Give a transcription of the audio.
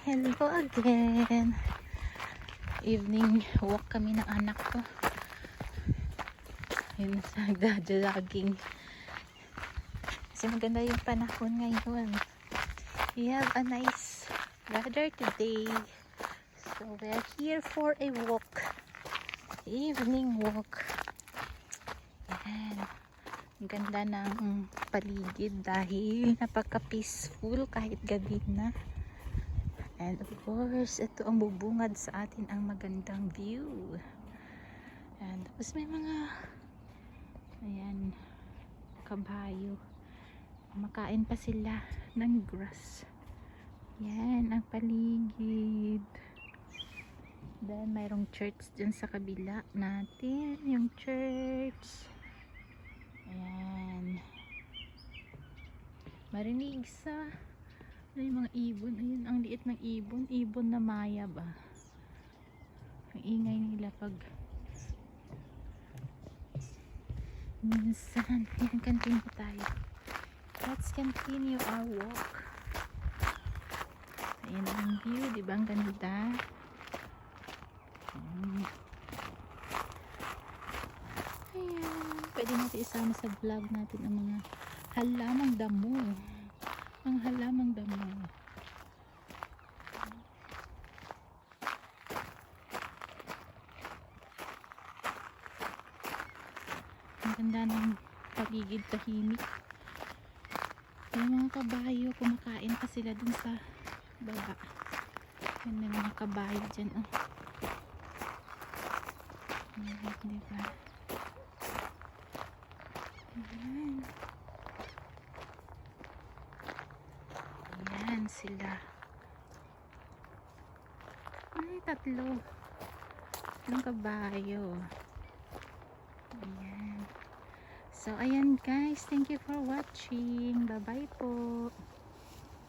Hello again. Evening walk kami ng anak ko. Yun, nagda-jogging. Kasi maganda yung panahon ngayon. We have a nice weather today. So we are here for a walk. Evening walk. Yan. Ang ganda ng paligid dahil napaka-peaceful kahit gabi na. And of course, ito ang bubungad sa atin ang magandang view. And tapos may mga ayan, kabayo. Makain pa sila ng grass. Yan ang paligid. Then mayroong church dyan sa kabila natin. Yung church. Ayan. Marinig sa yung mga ibon. Ayun, ang liit ng ibon. Ibon na maya ba? Ang ingay nila pag minsan. Ayan, continue tayo. Let's continue our walk. Ayan ang view. Diba ang ganda? Ayan. Pwede natin isama sa vlog natin ang mga halamang damo. Ang halamang damo. Ang ganda ng paligid, tahimik. Yung mga kabayo, kumakain pa sila dun sa baba. Yan, may mga kabayo dyan. Oh. Diba? Ayan. Ayan sila. Ay, tatlo. Tatlong kabayo. Ayan. So, ayan guys. Thank you for watching. Bye-bye po.